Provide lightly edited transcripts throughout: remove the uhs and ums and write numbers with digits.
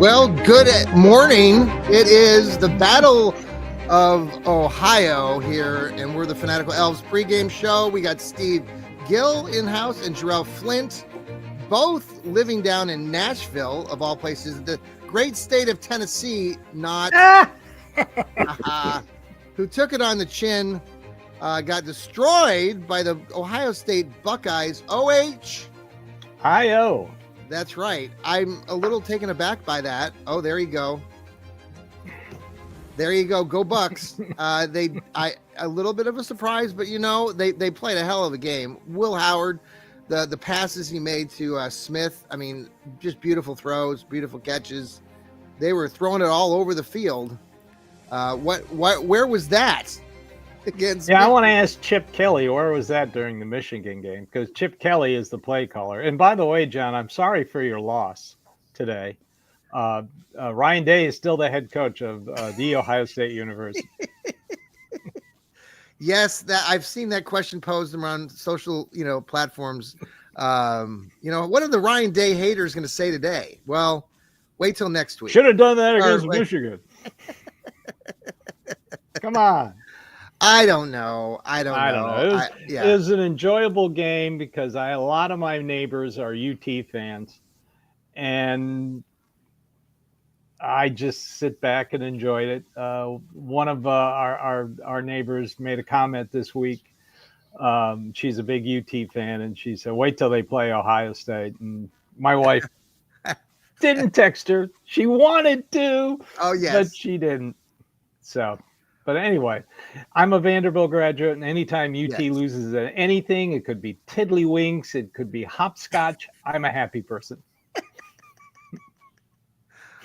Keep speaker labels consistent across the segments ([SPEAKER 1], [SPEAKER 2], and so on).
[SPEAKER 1] Well, good morning. It is the Battle of Ohio here, and we're the Fanatical Elves pregame show. We got Steve Gill in-house and Jarrell Flint, both living down in Nashville, of all places, the great state of Tennessee, not who took it on the chin, got destroyed by the Ohio State Buckeyes. OH.
[SPEAKER 2] Hi-O.
[SPEAKER 1] That's right. I'm a little taken aback by that. Oh, there you go. There you go. Go Bucks. A little bit of a surprise, but they played a hell of a game. Will Howard, the passes he made to Smith, I mean, just beautiful throws, beautiful catches. They were throwing it all over the field. Where was that against?
[SPEAKER 2] Yeah, I want to ask Chip Kelly, where was that during the Michigan game? Because Chip Kelly is the play caller. And by the way, John, I'm sorry for your loss today. Ryan Day is still the head coach of the Ohio State University.
[SPEAKER 1] Yes, that I've seen that question posed around social, platforms. What are the Ryan Day haters going to say today? Well, wait till next week.
[SPEAKER 2] Should have done that against Michigan. Come on.
[SPEAKER 1] I don't know. I don't know.
[SPEAKER 2] It was an enjoyable game because a lot of my neighbors are UT fans, and I just sit back and enjoyed it. One of our neighbors made a comment this week. She's a big UT fan, and she said, "Wait till they play Ohio State." And my wife didn't text her. She wanted to, but she didn't. So. But anyway, I'm a Vanderbilt graduate, and anytime UT loses at anything, it could be tiddlywinks, it could be hopscotch, I'm a happy person.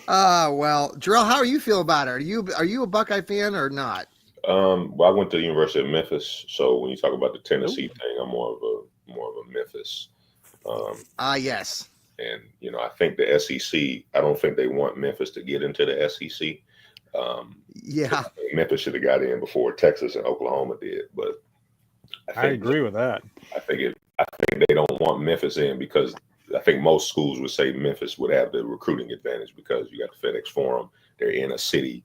[SPEAKER 1] Well, Jarrell, how are you feel about it? Are you a Buckeye fan or not?
[SPEAKER 3] Well, I went to the University of Memphis, so when you talk about the Tennessee thing, I'm more of a Memphis.
[SPEAKER 1] Yes.
[SPEAKER 3] And I think the SEC. I don't think they want Memphis to get into the SEC. Memphis should have got in before Texas and Oklahoma did, but
[SPEAKER 2] I agree with that.
[SPEAKER 3] I think they don't want Memphis in because I think most schools would say Memphis would have the recruiting advantage because you got the FedEx Forum, they're in a city,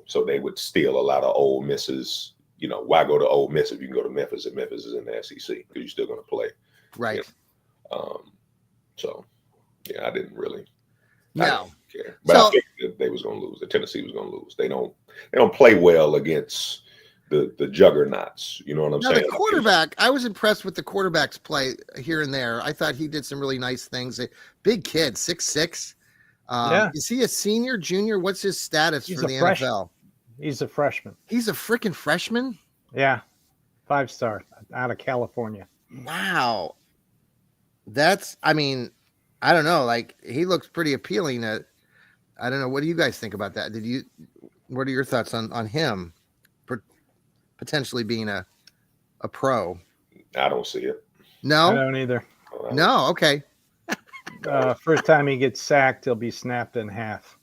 [SPEAKER 3] so they would steal a lot of Ole Miss's. Why go to Ole Miss if you can go to Memphis and Memphis is in the SEC because you're still going to play,
[SPEAKER 1] right?
[SPEAKER 3] I didn't really.
[SPEAKER 1] No.
[SPEAKER 3] Care. But I think that they was going to lose. That Tennessee was going to lose. They don't play well against the juggernauts. You know what I'm saying?
[SPEAKER 1] The quarterback. I was impressed with the quarterback's play here and there. I thought he did some really nice things. Big kid, 6'6". Is he a senior, junior? What's his status for the NFL?
[SPEAKER 2] He's a freshman.
[SPEAKER 1] He's a freaking freshman.
[SPEAKER 2] Yeah, 5-star out of California.
[SPEAKER 1] Wow, that's. I mean, I don't know. Like he looks pretty appealing. I don't know. What do you guys think about that? What are your thoughts on him potentially being a pro?
[SPEAKER 3] I don't see it.
[SPEAKER 1] No,
[SPEAKER 2] I don't either.
[SPEAKER 1] No. Okay.
[SPEAKER 2] First time he gets sacked, he'll be snapped in half.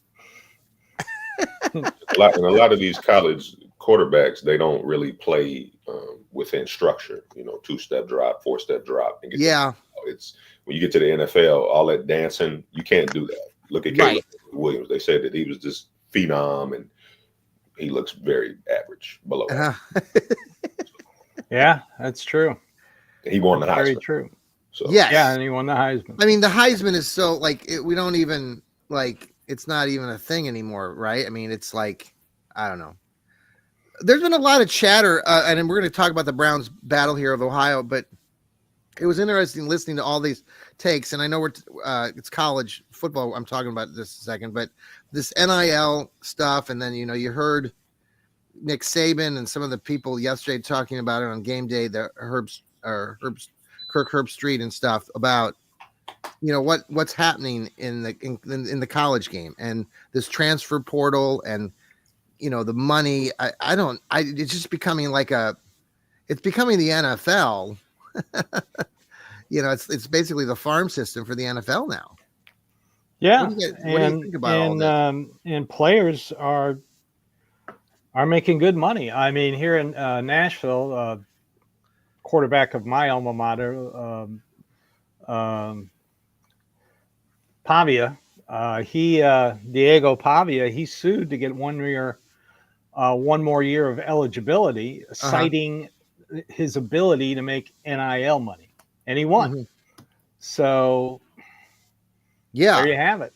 [SPEAKER 3] a lot of these college quarterbacks, they don't really play within structure. 2-step drop, 4-step drop. It's when you get to the NFL, all that dancing, you can't do that. Look at Caleb Williams. They said that he was this phenom, and he looks very average, below average.
[SPEAKER 2] Yeah, that's true.
[SPEAKER 3] He won the Heisman.
[SPEAKER 2] Very true.
[SPEAKER 3] So
[SPEAKER 2] and he won the Heisman.
[SPEAKER 1] I mean, the Heisman is so we don't even it's not even a thing anymore, right? I mean, it's like I don't know. There's been a lot of chatter, and we're going to talk about the Browns' battle here of Ohio, but it was interesting listening to all these takes, and I know it's college football I'm talking about this second, but this NIL stuff, and then you heard Nick Saban and some of the people yesterday talking about it on game day, the Kirk Herbstreit and stuff about what's happening in the college game and this transfer portal and the money. It's just becoming it's becoming the NFL. It's basically the farm system for the NFL now.
[SPEAKER 2] Yeah,
[SPEAKER 1] what do you think about all that?
[SPEAKER 2] And players are making good money. I mean, here in Nashville, quarterback of my alma mater, Pavia, Diego Pavia, he sued to get 1 more year of eligibility, citing his ability to make NIL money, and he won.
[SPEAKER 1] Mm-hmm.
[SPEAKER 2] So,
[SPEAKER 1] yeah,
[SPEAKER 2] there you have it.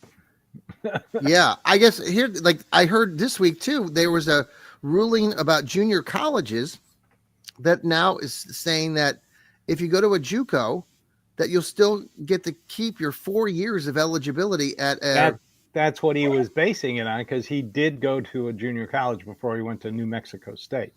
[SPEAKER 1] Yeah, I guess here, like I heard this week too, there was a ruling about junior colleges that now is saying that if you go to a JUCO, that you'll still get to keep your 4 years of eligibility at a.
[SPEAKER 2] That's what he was basing it on, because he did go to a junior college before he went to New Mexico State.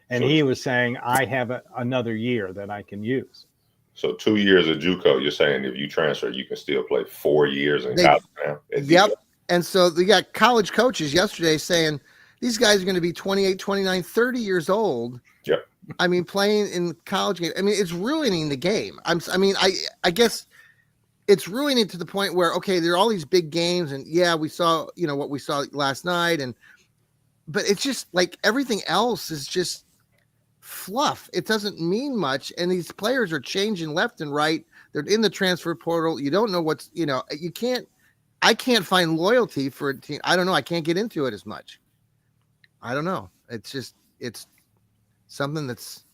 [SPEAKER 2] And he was saying, I have another year that I can use.
[SPEAKER 3] So 2 years of JUCO, you're saying if you transfer, you can still play 4 years in college now?
[SPEAKER 1] Yep. And so they got college coaches yesterday saying these guys are going to be 28, 29, 30 years old.
[SPEAKER 3] Yep.
[SPEAKER 1] I mean, playing in college game. I mean, it's ruining the game. I guess it's ruining it to the point where, okay, there are all these big games, and yeah, we saw, what we saw last night, but it's just like everything else is just fluff. It doesn't mean much, and these players are changing left and right. They're in the transfer portal. You don't know what's, I can't find loyalty for a team. I don't know. I can't get into it as much. I don't know. It's something that's,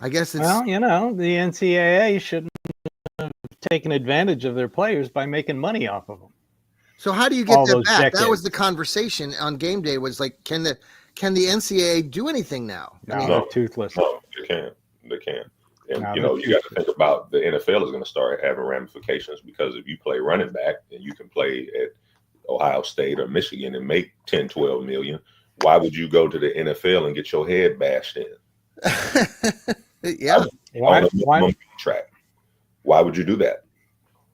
[SPEAKER 1] I guess it's.
[SPEAKER 2] Well, the NCAA shouldn't have taken advantage of their players by making money off of them.
[SPEAKER 1] So how do you get
[SPEAKER 2] all
[SPEAKER 1] that back?
[SPEAKER 2] Decades.
[SPEAKER 1] That was the conversation on game day, was like, can the NCAA do anything now?
[SPEAKER 2] No, they're toothless.
[SPEAKER 3] No, they can't. And, you got to think about the NFL is going to start having ramifications, because if you play running back and you can play at Ohio State or Michigan and make 10, 12 million, why would you go to the NFL and get your head bashed in?
[SPEAKER 1] Yeah.
[SPEAKER 3] Why? Track. Why would you do that?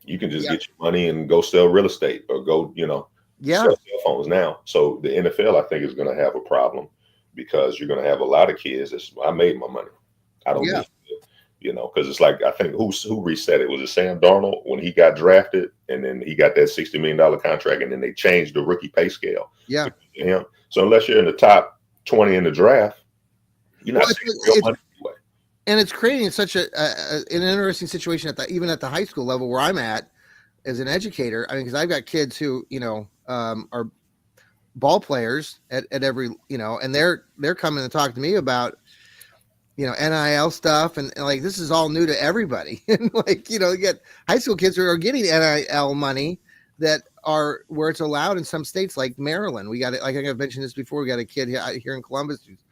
[SPEAKER 3] You can just get your money and go sell real estate or go, sell cell phones now. So the NFL, I think, is going to have a problem, because you're going to have a lot of kids that's, I made my money. I don't need it. Because it's like, I think who reset it? Was it Sam Darnold when he got drafted, and then he got that $60 million contract, and then they changed the rookie pay scale?
[SPEAKER 1] Yeah.
[SPEAKER 3] Him. So unless you're in the top 20 in the draft, you're not making real money anyway.
[SPEAKER 1] And it's creating such an interesting situation even at the high school level where I'm at as an educator. I mean, because I've got kids who are ball players at every and they're coming to talk to me about NIL stuff, and like this is all new to everybody. And like you get high school kids who are getting NIL money that are where it's allowed in some states like Maryland. We got it. Like I've mentioned this before. We got a kid here in Columbus who's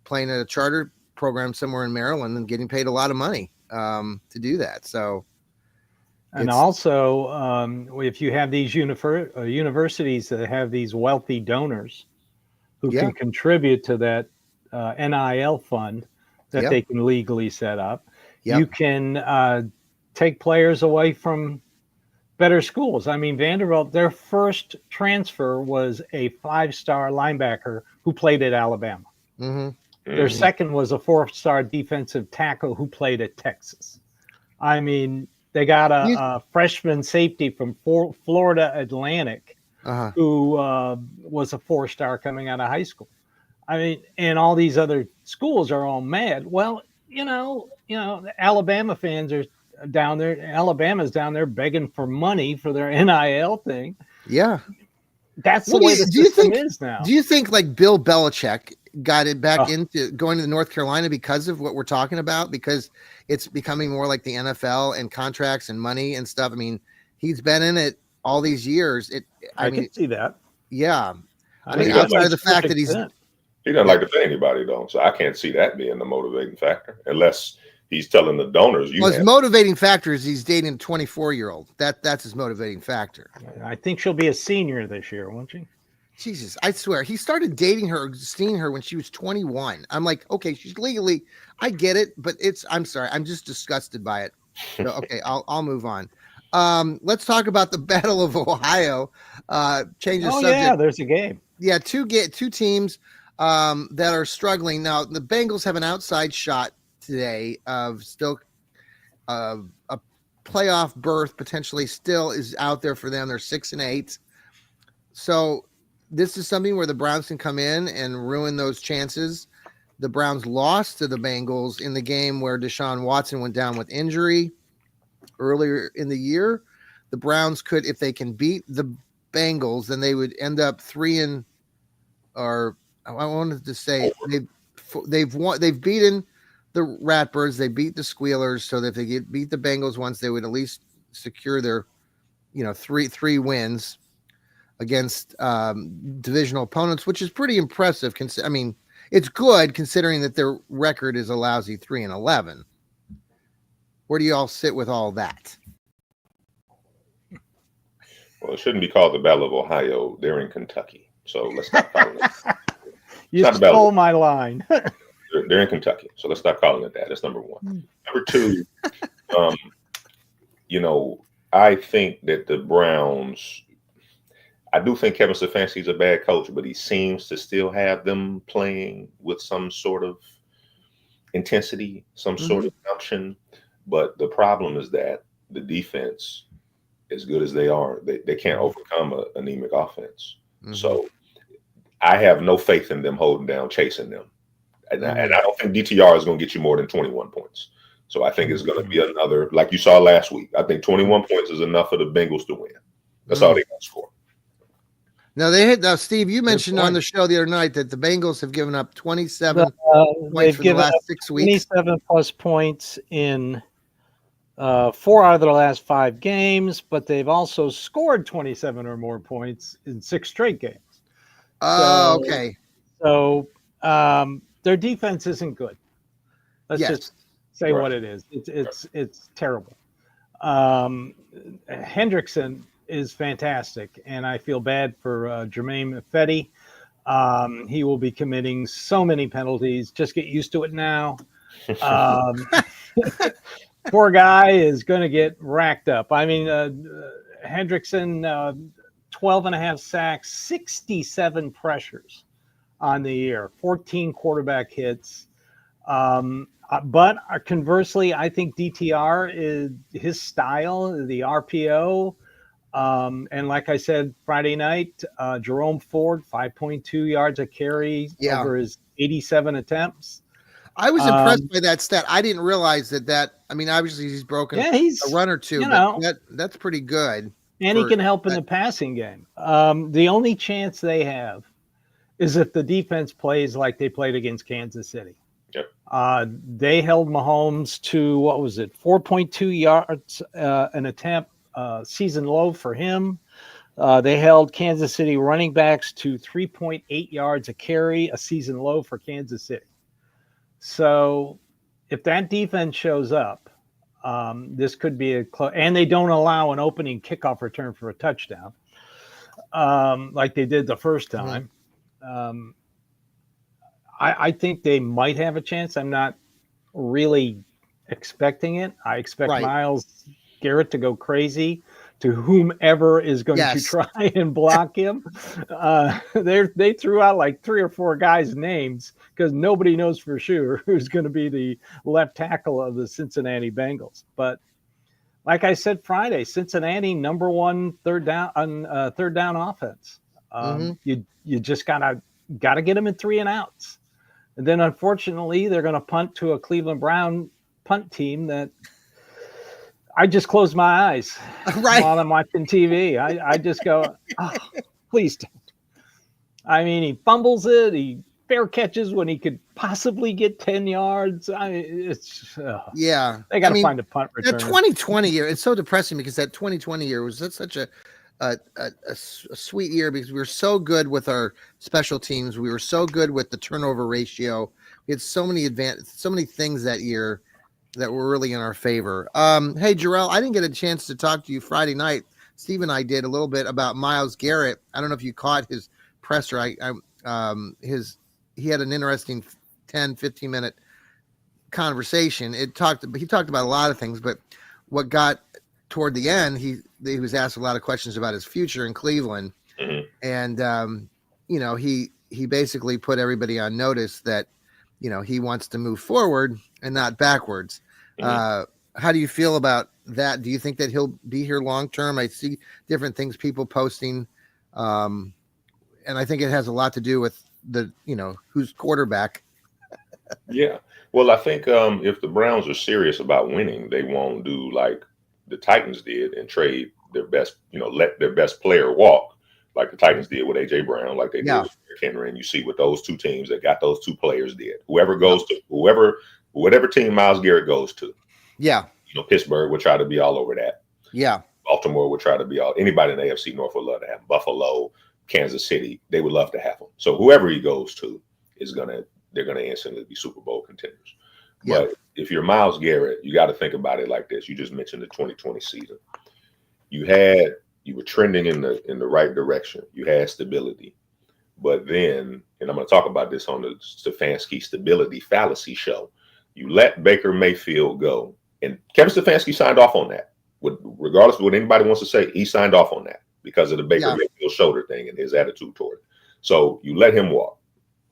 [SPEAKER 1] playing at a charter program somewhere in Maryland and getting paid a lot of money to do that. So,
[SPEAKER 2] and also, if you have these universities that have these wealthy donors who can contribute to that NIL fund that they can legally set up, you can take players away from better schools. I mean, Vanderbilt, their first transfer was a 5-star linebacker who played at Alabama.
[SPEAKER 1] Mm-hmm.
[SPEAKER 2] Their second was a 4-star defensive tackle who played at Texas. I mean, they got a freshman safety from Florida Atlantic who was a 4-star coming out of high school. I mean, and all these other schools are all mad. Well, the Alabama fans are down there. Alabama's down there begging for money for their NIL thing.
[SPEAKER 1] Yeah.
[SPEAKER 2] That's the way the system is now.
[SPEAKER 1] Do you think like Bill Belichick got it back into going to North Carolina because of what we're talking about? Because it's becoming more like the NFL and contracts and money and stuff. I mean, he's been in it all these years. I mean,
[SPEAKER 2] can see that.
[SPEAKER 1] Yeah. I mean, outside of the fact that
[SPEAKER 3] he doesn't like to pay anybody, though. So I can't see that being the motivating factor, unless he's telling the donors.
[SPEAKER 1] His motivating factor is he's dating a 24-year-old. That's his motivating factor.
[SPEAKER 2] I think she'll be a senior this year, won't she?
[SPEAKER 1] Jesus, I swear. He started dating her, seeing her when she was 21. I'm like, okay, she's legally, I get it, but I'm sorry. I'm just disgusted by it. So, okay, I'll move on. Let's talk about the Battle of Ohio. Change the subject.
[SPEAKER 2] Yeah, there's a game.
[SPEAKER 1] Yeah, two teams that are struggling. Now, the Bengals have an outside shot today of still a playoff berth potentially still is out there for them. They're 6-8. So this is something where the Browns can come in and ruin those chances. The Browns lost to the Bengals in the game where Deshaun Watson went down with injury earlier in the year. The Browns could, if they can beat the Bengals, then they would end up 3 or I wanted to say they've beaten the Ratbirds, they beat the Squealers, so that if they beat the Bengals once, they would at least secure their, three wins against divisional opponents, which is pretty impressive. I mean, it's good considering that their record is a lousy 3-11. Where do you all sit with all that?
[SPEAKER 3] Well, it shouldn't be called the Battle of Ohio. They're in Kentucky, so let's stop calling it.
[SPEAKER 2] You stole my line.
[SPEAKER 3] They're in Kentucky, so let's stop calling it that. That's number one. Number two, I think that the Browns. I do think Kevin Stefanski's a bad coach, but he seems to still have them playing with some sort of intensity, some sort of gumption. But the problem is that the defense, as good as they are, they can't overcome an anemic offense. So I have no faith in them holding down, chasing them. And I don't think DTR is going to get you more than 21 points. So I think it's going to be another, like you saw last week. I think 21 points is enough for the Bengals to win. That's all they got to score.
[SPEAKER 1] Now Steve, you mentioned on the show the other night that the Bengals have given up 27 points for the last 6 weeks.
[SPEAKER 2] 27 plus points in 4 out of their last 5 games, but they've also scored 27 or more points in 6 straight games.
[SPEAKER 1] Oh, okay.
[SPEAKER 2] So their defense isn't good. Let's just say what it is. It's terrible. Hendrickson is fantastic, and I feel bad for Jermaine Fetty. He will be committing so many penalties. Just get used to it now. Poor guy is going to get racked up. I mean, Hendrickson, 12 and a half sacks, 67 pressures on the year, 14 quarterback hits. But conversely, I think DTR is his style, the RPO. And like I said, Friday night, Jerome Ford, 5.2 yards a carry over his 87 attempts.
[SPEAKER 1] I was impressed by that stat. I didn't realize that. I mean, obviously he's broken a run or two, but that's pretty good.
[SPEAKER 2] And he can help in the passing game. The only chance they have is if the defense plays like they played against Kansas City.
[SPEAKER 3] Yep.
[SPEAKER 2] They held Mahomes to, 4.2 yards an attempt, season low for him. They held Kansas City running backs to 3.8 yards a carry, a season low for Kansas City. So if that defense shows up, this could be and they don't allow an opening kickoff return for a touchdown like they did the first time. I think they might have a chance. I'm not really expecting it. I expect Myles Garrett to go crazy to whomever is going to try and block him. They threw out like 3 or 4 guys' names because nobody knows for sure who's going to be the left tackle of the Cincinnati Bengals. But like I said Friday, Cincinnati #1 third down offense. You just gotta get them in 3 and outs. And then unfortunately they're going to punt to a Cleveland Brown punt team that I just close my eyes while I'm watching TV. I just go, please don't. I mean, he fumbles it. He fair catches when he could possibly get 10 yards. I mean, it's they got to find a punt return.
[SPEAKER 1] The 2020 year, it's so depressing because that 2020 year was such a sweet year because we were so good with our special teams. We were so good with the turnover ratio. We had so many things that year that were really in our favor. Hey, Jarrell, I didn't get a chance to talk to you Friday night. Steve and I did a little bit about Myles Garrett. I don't know if you caught his presser. He had an interesting 10-15 minute conversation. He talked about a lot of things, but what got toward the end, he was asked a lot of questions about his future in Cleveland. And he basically put everybody on notice that he wants to move forward and not backwards. How do you feel about that? Do you think that he'll be here long term? I see different things people posting, and I think it has a lot to do with who's quarterback.
[SPEAKER 3] Yeah, well, I think if the Browns are serious about winning, they won't do like the Titans did and trade their best, let their best player walk like the Titans did with AJ Brown, like they did
[SPEAKER 1] Yeah.
[SPEAKER 3] with Derrick Henry, and you see what those two teams that got those two players did. Whatever team Myles Garrett goes to,
[SPEAKER 1] Yeah.
[SPEAKER 3] Pittsburgh would try to be all over that.
[SPEAKER 1] Yeah.
[SPEAKER 3] Baltimore would try to be anybody in the AFC North would love to have him. Buffalo, Kansas City, they would love to have him. So whoever he goes to they're gonna instantly be Super Bowl contenders.
[SPEAKER 1] Yeah.
[SPEAKER 3] But if you're Myles Garrett, you got to think about it like this. You just mentioned the 2020 season. You were trending in the right direction. You had stability. But then, and I'm going to talk about this on the Stefanski stability fallacy show, you let Baker Mayfield go. And Kevin Stefanski signed off on that. Regardless of what anybody wants to say, he signed off on that because of the Baker Mayfield shoulder thing and his attitude toward it. So you let him walk.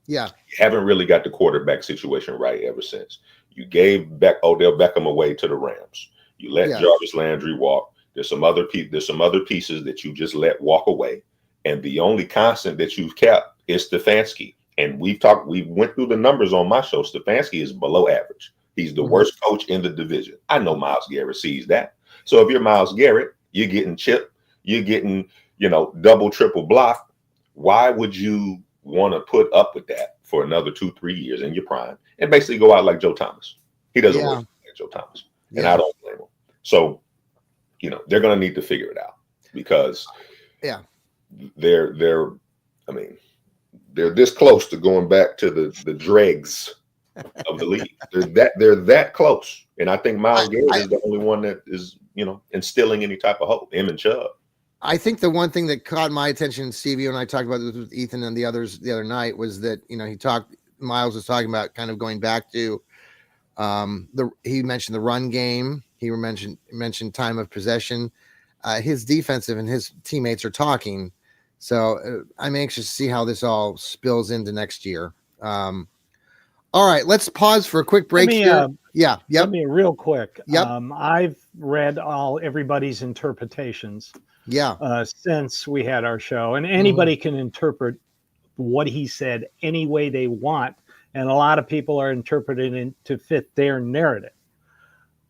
[SPEAKER 1] Yeah.
[SPEAKER 3] You haven't really got the quarterback situation right ever since. You gave Odell Beckham away to the Rams. You let Jarvis Landry walk. There's some other pieces that you just let walk away. And the only constant that you've kept is Stefanski. And we went through the numbers on my show. Stefanski is below average. He's the worst coach in the division. I know Myles Garrett sees that. So if you're Myles Garrett, you're getting chipped, you're getting, double, triple block. Why would you want to put up with that for another 2-3 years in your prime and basically go out like Joe Thomas? He doesn't work like Joe Thomas. And I don't blame him. So, they're going to need to figure it out because they're this close to going back to the dregs of the league. They're that close. And I think Myles Garrett is the only one that is, instilling any type of hope, him and Chubb.
[SPEAKER 1] I think the one thing that caught my attention, Stevie, and I talked about this with Ethan and the others the other night, was that, Myles was talking about kind of going back to he mentioned the run game. He mentioned time of possession. His defensive and his teammates are talking. So I'm anxious to see how this all spills into next year. All right, let's pause for a quick break here.
[SPEAKER 2] Let me real quick.
[SPEAKER 1] Yep.
[SPEAKER 2] I've read everybody's interpretations. Since we had our show, and anybody can interpret what he said any way they want, and a lot of people are interpreting it to fit their narrative.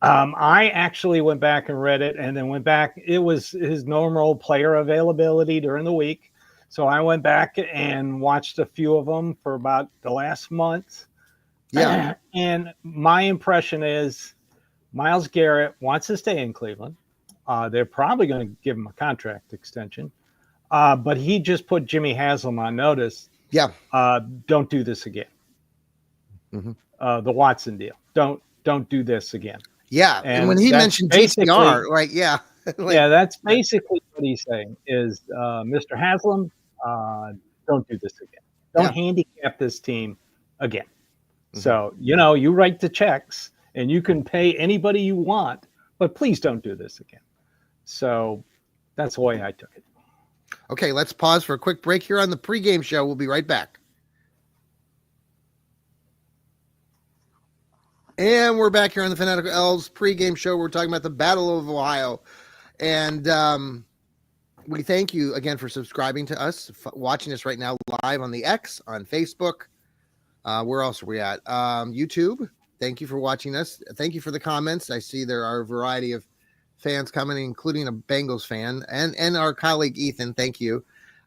[SPEAKER 2] I actually went back and read it, and then went back. It was his normal player availability during the week, so I went back and watched a few of them for about the last month. And my impression is Myles Garrett wants to stay in Cleveland. They're probably going to give him a contract extension. But he just put Jimmy Haslam on notice. Don't do this again. The Watson deal. Don't do this again.
[SPEAKER 1] And when he mentioned GCR,
[SPEAKER 2] that's basically what he's saying is, Mr. Haslam, don't do this again. Don't handicap this team again. So, you write the checks and you can pay anybody you want, but please don't do this again. So that's the way I took it.
[SPEAKER 1] Okay, let's pause for a quick break here on the pregame show. We'll be right back. And we're back here on the Fanatical Elves pregame show. We're talking about the Battle of Ohio. And we thank you again for subscribing to us, watching us right now live on the X, on Facebook. Where else are we at? YouTube. Thank you for watching us. Thank you for the comments. I see there are a variety of fans coming, including a Bengals fan and our colleague Ethan. Thank you.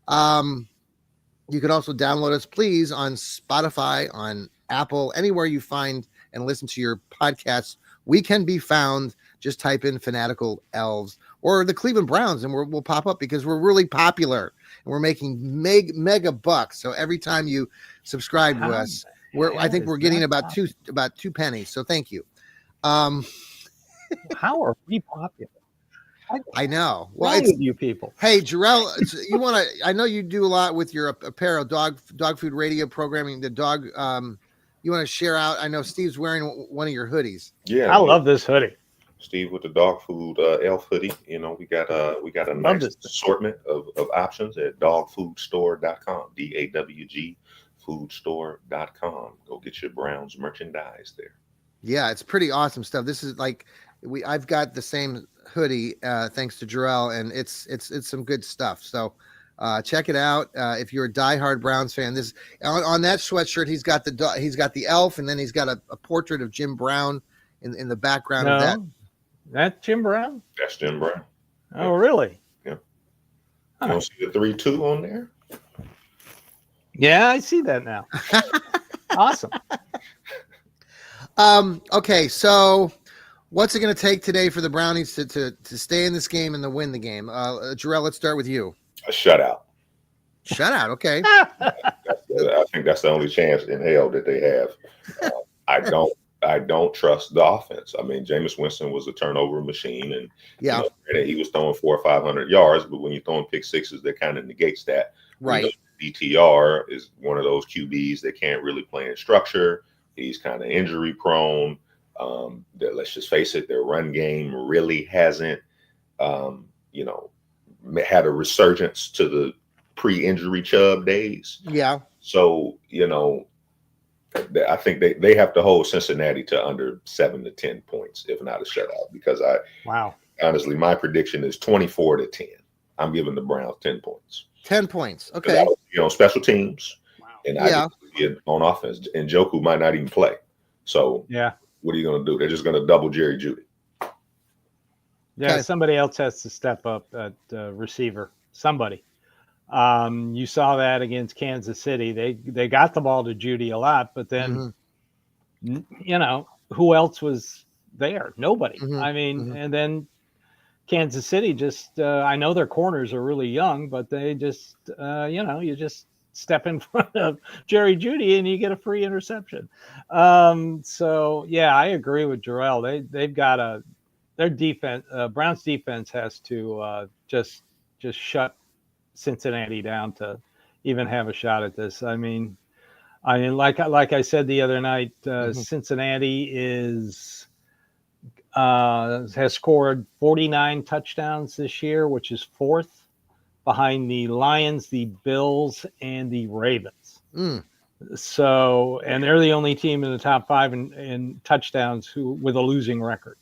[SPEAKER 1] You can also download us, please, on Spotify, on Apple, anywhere you find and listen to your podcasts. We can be found. Just type in Fanatical Elves or the Cleveland Browns, and we'll pop up because we're really popular and we're making mega bucks. So every time you subscribe to us, I think we're getting about two pennies. So thank you.
[SPEAKER 2] How are we popular?
[SPEAKER 1] I know. Well,
[SPEAKER 2] it's you people.
[SPEAKER 1] Hey, Jarrell, you want to? I know you do a lot with your apparel, dog food radio programming. The dog. You want to share out? I know Steve's wearing one of your hoodies.
[SPEAKER 3] Yeah,
[SPEAKER 2] I love this hoodie.
[SPEAKER 3] Steve with the dog food elf hoodie. We got a nice assortment of options at dogfoodstore.com. DAWG foodstore.com. Go get your Browns merchandise there.
[SPEAKER 1] Yeah, it's pretty awesome stuff. This is like I've got the same hoodie thanks to Jarrell, and it's some good stuff. So check it out if you're a diehard Browns fan. This on that sweatshirt, he's got the elf, and then he's got a portrait of Jim Brown in the background of that.
[SPEAKER 2] That's Jim Brown?
[SPEAKER 3] That's Jim Brown.
[SPEAKER 2] Oh, really?
[SPEAKER 3] Yeah. You don't see the 3-2 on there?
[SPEAKER 2] Yeah, I see that now. Awesome.
[SPEAKER 1] Okay, so what's it going to take today for the Brownies to stay in this game and to win the game? Jarrell, let's start with you.
[SPEAKER 3] A shutout.
[SPEAKER 1] Shutout, okay.
[SPEAKER 3] I think that's the only chance in hell that they have. I don't trust the offense. I mean, Jameis Winston was a turnover machine, and
[SPEAKER 1] yeah,
[SPEAKER 3] he was throwing 400 or 500 yards. But when you're throwing pick sixes, that kind of negates that.
[SPEAKER 1] Right.
[SPEAKER 3] DTR is one of those QBs that can't really play in structure. He's kind of injury prone. Let's just face it, their run game really hasn't, had a resurgence to the pre-injury Chubb days.
[SPEAKER 1] Yeah.
[SPEAKER 3] So, I think they have to hold Cincinnati to under 7 to 10 points, if not a shutout, because honestly, my prediction is 24-10. I'm giving the Browns 10 points.
[SPEAKER 1] 10 points. Okay.
[SPEAKER 3] Special teams.
[SPEAKER 2] Wow.
[SPEAKER 3] And I get on offense. And Njoku might not even play. So what are you going to do? They're just going to double Jerry Jeudy.
[SPEAKER 2] Yeah, okay. Somebody else has to step up at receiver. Somebody. You saw that against Kansas City. They got the ball to Jeudy a lot, but then, who else was there? Nobody. I mean, and then Kansas City just, I know their corners are really young, but they just, you just step in front of Jerry Jeudy and you get a free interception. So, yeah, I agree with Jarrell. They've got their defense, Browns defense has to just shut Cincinnati down to even have a shot at this. I mean, like I said the other night, Cincinnati has scored 49 touchdowns this year, which is fourth behind the Lions, the Bills, and the Ravens. So, and they're the only team in the top 5 in touchdowns with a losing record.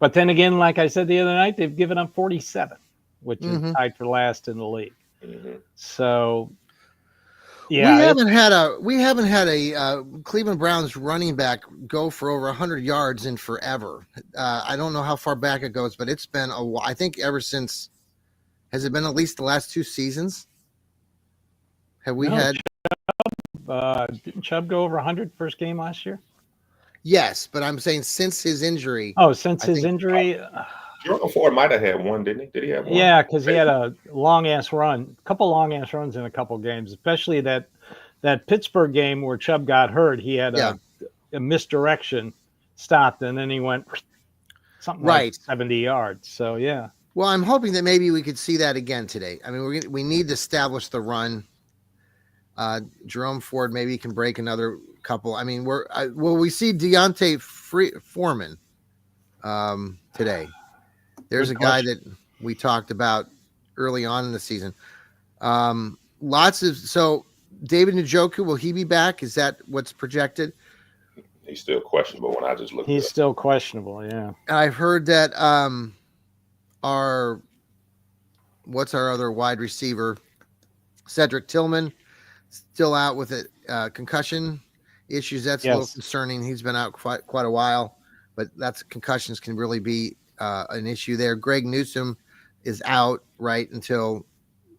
[SPEAKER 2] But then again, like I said the other night, they've given up 47, which is tied for last in the league. So, yeah,
[SPEAKER 1] we haven't had a Cleveland Browns running back go for over 100 yards in forever. I don't know how far back it goes, but it's been a while. I think ever since, has it been at least the last 2 seasons? Have we had?
[SPEAKER 2] Didn't Chubb go over 100 first game last year?
[SPEAKER 1] Yes, but I'm saying since his injury.
[SPEAKER 2] Oh, since his injury.
[SPEAKER 3] Jordan Ford might have had one, didn't he? Did he have one?
[SPEAKER 2] Yeah, because he had a couple long ass runs in a couple games, especially that Pittsburgh game where Chubb got hurt. He had a misdirection, stopped, and then he went something like 70 yards. So, yeah.
[SPEAKER 1] Well, I'm hoping that maybe we could see that again today. I mean, we need to establish the run. Jerome Ford maybe can break another couple. I mean, we see Deontay Foreman today. There's a guy that we talked about early on in the season. So David Njoku, will he be back? Is that what's projected?
[SPEAKER 3] He's still questionable when I just looked.
[SPEAKER 2] He's still questionable, yeah.
[SPEAKER 1] I've heard that what's our other wide receiver? Cedric Tillman still out with concussion issues. That's a little concerning. He's been out quite a while, but concussions can really be an issue there. Greg Newsome is out until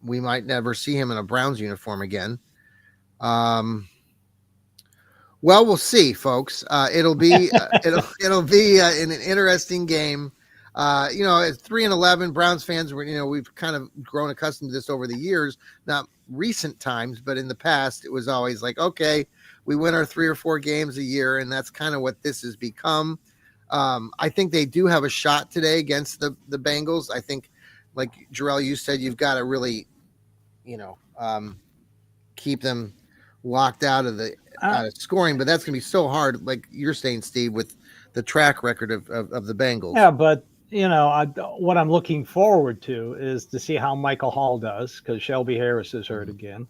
[SPEAKER 1] we might never see him in a Browns uniform again. Well, we'll see, folks. It'll be it'll be an interesting game. At 3-11, Browns fans we've kind of grown accustomed to this over the years, not recent times, but in the past, it was always like, okay, we win our 3 or 4 games a year, and that's kind of what this has become. I think they do have a shot today against the Bengals. I think, like Jarrell, you said, you've got to really, keep them locked out of scoring, but that's going to be so hard, like you're saying, Steve, with the track record of the Bengals.
[SPEAKER 2] Yeah, but what I'm looking forward to is to see how Michael Hall does, because Shelby Harris is hurt again.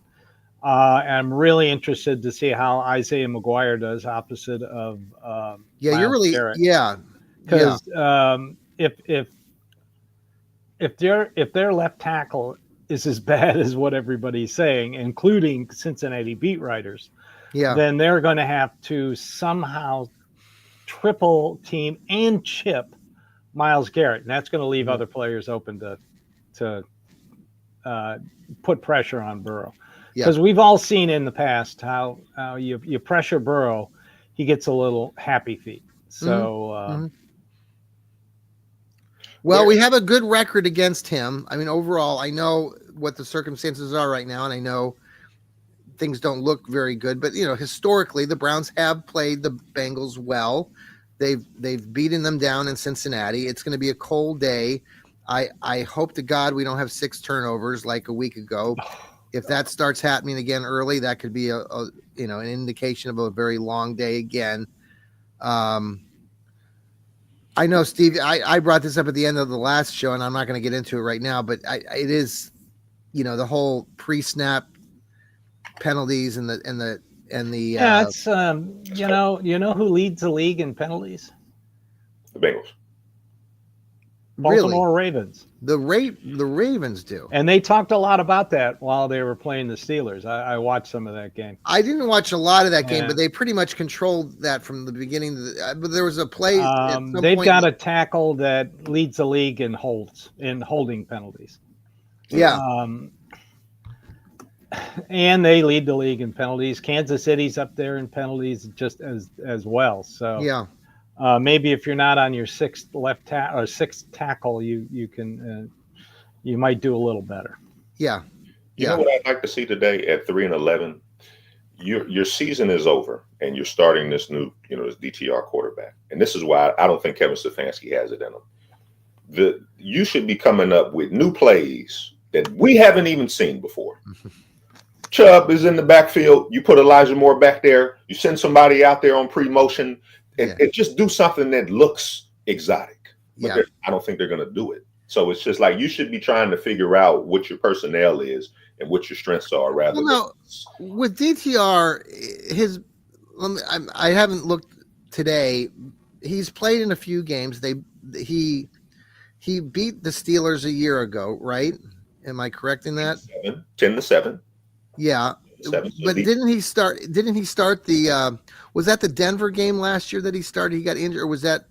[SPEAKER 2] I'm really interested to see how Isaiah McGuire does opposite of
[SPEAKER 1] you're really
[SPEAKER 2] Garrett.
[SPEAKER 1] Because
[SPEAKER 2] if their left tackle is as bad as what everybody's saying, including Cincinnati beat writers, then they're going to have to somehow triple team and chip Myles Garrett, and that's going to leave other players open to put pressure on Burrow.
[SPEAKER 1] Yeah.
[SPEAKER 2] Because we've all seen in the past how you pressure Burrow, he gets a little happy feet. So
[SPEAKER 1] well, we have a good record against him. I mean, overall, I know what the circumstances are right now, and I know things don't look very good. But historically, the Browns have played the Bengals well. They've beaten them down in Cincinnati. It's going to be a cold day. I hope to God we don't have 6 turnovers like a week ago. If that starts happening again early, that could be an indication of a very long day again. I know, Steve, I brought this up at the end of the last show, and I'm not going to get into it right now, but it is, the whole pre-snap penalties and the
[SPEAKER 2] yeah, it's you know who leads the league in penalties?
[SPEAKER 3] The Bengals.
[SPEAKER 2] Baltimore Ravens.
[SPEAKER 1] The Ravens do.
[SPEAKER 2] And they talked a lot about that while they were playing the Steelers. I watched some of that game.
[SPEAKER 1] I didn't watch a lot of that game, but they pretty much controlled that from the beginning. But there was a play.
[SPEAKER 2] They've got a tackle that leads the league in holding penalties.
[SPEAKER 1] Yeah.
[SPEAKER 2] And they lead the league in penalties. Kansas City's up there in penalties just as well. So
[SPEAKER 1] yeah.
[SPEAKER 2] Maybe if you're not on your sixth tackle, you can you might do a little better.
[SPEAKER 1] Yeah.
[SPEAKER 3] You know what I'd like to see today at 3-11? Your season is over, and you're starting this new, this DTR quarterback. And this is why I don't think Kevin Stefanski has it in him. You should be coming up with new plays that we haven't even seen before. Chubb is in the backfield. You put Elijah Moore back there. You send somebody out there on pre-motion. And just do something that looks exotic. But I don't think they're going to do it. So it's just like you should be trying to figure out what your personnel is and what your strengths are.
[SPEAKER 1] With DTR, I haven't looked today. He's played in a few games. He beat the Steelers a year ago, right? Am I correct in that?
[SPEAKER 3] 10-7.
[SPEAKER 1] Yeah. But didn't he start the was that the Denver game last year that he started? He got injured, or was that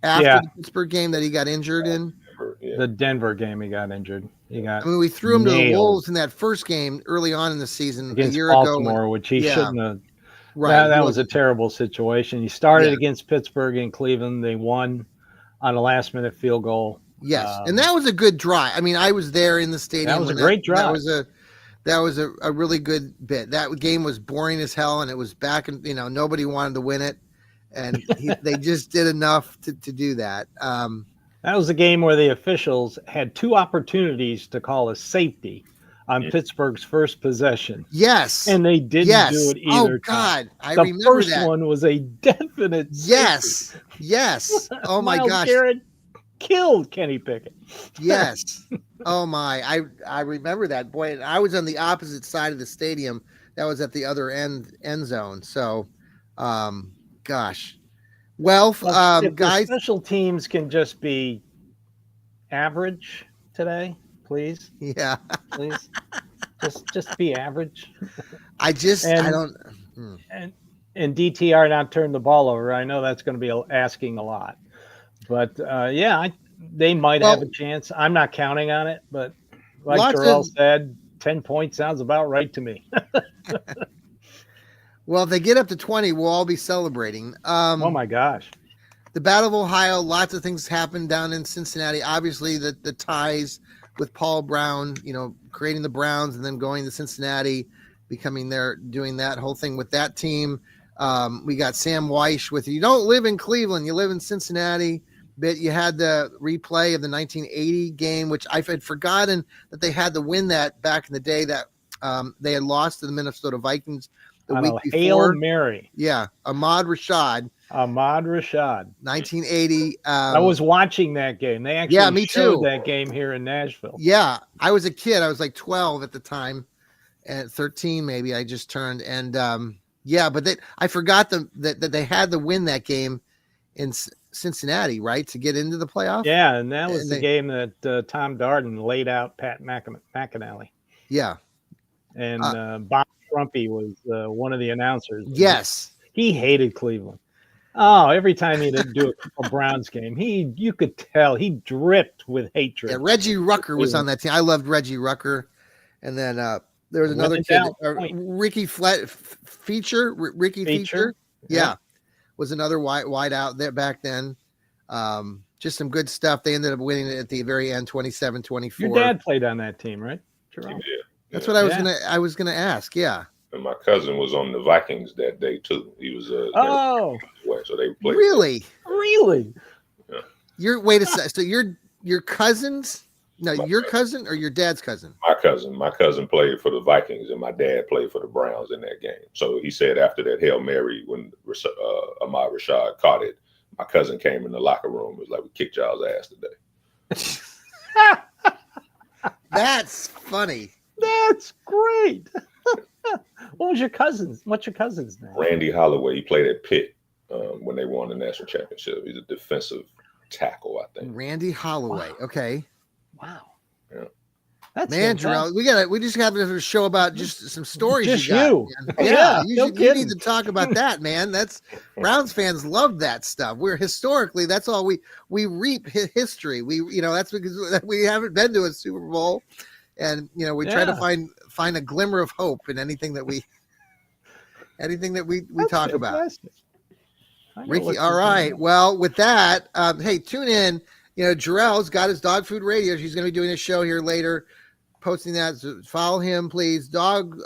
[SPEAKER 1] after the Pittsburgh game that he got injured in?
[SPEAKER 2] The Denver game he got injured.
[SPEAKER 1] We threw him to the Wolves in that first game early on in the season
[SPEAKER 2] against
[SPEAKER 1] a year
[SPEAKER 2] Baltimore,
[SPEAKER 1] ago,
[SPEAKER 2] which he shouldn't have.
[SPEAKER 1] Right.
[SPEAKER 2] That was a terrible situation. He started against Pittsburgh and Cleveland. They won on a last-minute field goal.
[SPEAKER 1] Yes, and that was a good drive. I mean, I was there in the stadium.
[SPEAKER 2] That was a great drive.
[SPEAKER 1] That was a really good bit. That game was boring as hell, and it was back, and nobody wanted to win it, and they just did enough to do that.
[SPEAKER 2] That was a game where the officials had 2 opportunities to call a safety on Pittsburgh's first possession.
[SPEAKER 1] Yes,
[SPEAKER 2] and they didn't do it either.
[SPEAKER 1] Oh God, I
[SPEAKER 2] the
[SPEAKER 1] remember
[SPEAKER 2] first
[SPEAKER 1] that.
[SPEAKER 2] one was a definite
[SPEAKER 1] safety. Yes. Oh my gosh.
[SPEAKER 2] Garrett killed Kenny Pickett.
[SPEAKER 1] Yes. Oh my, I remember that. Boy, I was on the opposite side of the stadium. That was at the other end zone. So, gosh. Well, guys,
[SPEAKER 2] special teams can just be average today, please.
[SPEAKER 1] Yeah.
[SPEAKER 2] Please. Just be average.
[SPEAKER 1] I don't.
[SPEAKER 2] And DTR not turn the ball over. I know that's going to be asking a lot. But they might have a chance. I'm not counting on it, but like Terrell said, 10 points sounds about right to me.
[SPEAKER 1] Well, if they get up to 20, we'll all be celebrating.
[SPEAKER 2] Oh my gosh.
[SPEAKER 1] The Battle of Ohio, lots of things happened down in Cincinnati. Obviously, the ties with Paul Brown, creating the Browns and then going to Cincinnati, doing that whole thing with that team. We got Sam Weish with you don't live in Cleveland, you live in Cincinnati. But you had the replay of the 1980 game, which I had forgotten that they had to win that back in the day, that they had lost to the Minnesota Vikings the week before.
[SPEAKER 2] Hail Mary.
[SPEAKER 1] Yeah, Ahmad Rashad.
[SPEAKER 2] 1980. I was watching that game. They actually showed that game here in Nashville.
[SPEAKER 1] Yeah, I was a kid. I was like 12 at the time, and 13 maybe. I just turned, and but I forgot that they had to win that game in Cincinnati, right, to get into the playoff.
[SPEAKER 2] Yeah, and that was the game that Tom Darden laid out Pat McAnally.
[SPEAKER 1] Yeah,
[SPEAKER 2] and Bob Trumpy was one of the announcers.
[SPEAKER 1] Yes,
[SPEAKER 2] he hated Cleveland. Oh, every time he'd do a Browns game, you could tell he dripped with hatred.
[SPEAKER 1] Yeah, Reggie Rucker was on that team. I loved Reggie Rucker, and then there was another kid, Ricky Feature. Ricky Feature, yeah, was another wide out there back then. Just some good stuff. They ended up winning it at the very end, 27-24.
[SPEAKER 2] Your dad played on that team, right, Jerome?
[SPEAKER 3] Yeah.
[SPEAKER 1] That's what I was gonna ask. Yeah.
[SPEAKER 3] And my cousin was on the Vikings that day too. He was so they played.
[SPEAKER 1] Really?
[SPEAKER 3] Yeah.
[SPEAKER 1] Wait a second. So your cousins? No, your cousin or your dad's cousin?
[SPEAKER 3] My cousin played for the Vikings, and my dad played for the Browns in that game. So he said after that Hail Mary, when Ahmad Rashad caught it, my cousin came in the locker room. It was like, we kicked y'all's ass today.
[SPEAKER 1] That's funny.
[SPEAKER 2] That's great. What's your cousin's name?
[SPEAKER 3] Randy Holloway. He played at Pitt when they won the national championship. He's a defensive tackle, I think.
[SPEAKER 1] Randy Holloway. Wow. Okay.
[SPEAKER 2] Wow.
[SPEAKER 3] Yeah.
[SPEAKER 2] That's
[SPEAKER 1] man, Jarrell. We just have a show about just some stories.
[SPEAKER 2] Just
[SPEAKER 1] you got,
[SPEAKER 2] you.
[SPEAKER 1] Yeah. You need to talk about that, man. That's Browns fans love that stuff. We're historically, that's all we reap history. That's because we haven't been to a Super Bowl. And we try to find a glimmer of hope in anything that we talk about. Ricky, all right. Well, with that, hey, tune in. Jarrell's got his dog food radio. She's going to be doing a show here later, posting that. So follow him, please. Dog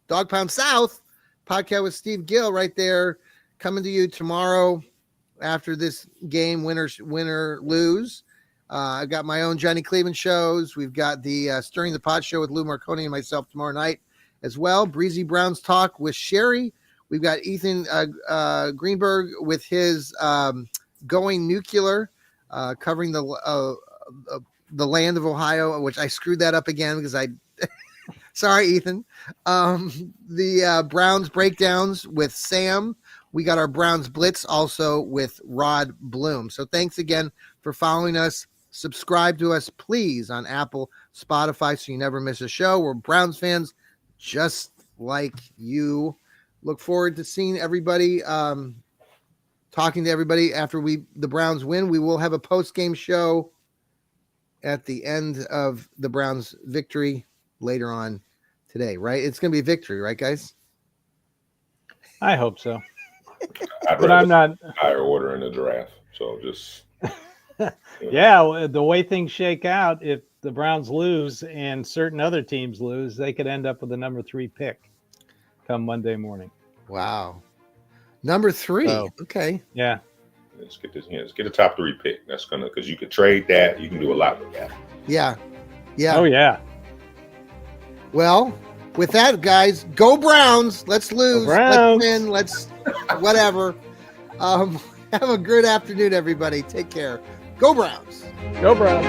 [SPEAKER 1] Pound South podcast with Steve Gill right there, coming to you tomorrow after this game. Winner lose. I've got my own Johnny Cleveland shows. We've got the Stirring the Pot show with Lou Marconi and myself tomorrow night as well. Breezy Brown's Talk with Sherry. We've got Ethan Greenberg with his Going Nuclear, covering the land of Ohio, which I screwed that up again because sorry, Ethan. The Browns Breakdowns with Sam. We got our Browns Blitz also with Rod Bloom. So thanks again for following us. Subscribe to us, please, on Apple, Spotify, so you never miss a show. We're Browns fans just like you. Look forward to seeing everybody, talking to everybody after the Browns win. We will have a post-game show at the end of the Browns victory later on today, right? It's going to be a victory, right, guys?
[SPEAKER 2] I hope so.
[SPEAKER 3] But I'm not higher order in the draft, so just...
[SPEAKER 2] Yeah, the way things shake out, if the Browns lose and certain other teams lose, they could end up with the number 3 pick come Monday morning.
[SPEAKER 1] Wow. Number 3. So, okay.
[SPEAKER 2] Yeah.
[SPEAKER 3] Let's get a top 3 pick. That's because you could trade that. You can do a lot with that.
[SPEAKER 1] Yeah. Yeah.
[SPEAKER 2] Oh, yeah.
[SPEAKER 1] Well, with that, guys, go Browns. Let's lose. Let's win. Let's whatever. Have a good afternoon, everybody. Take care. Go Browns.
[SPEAKER 2] Go Browns.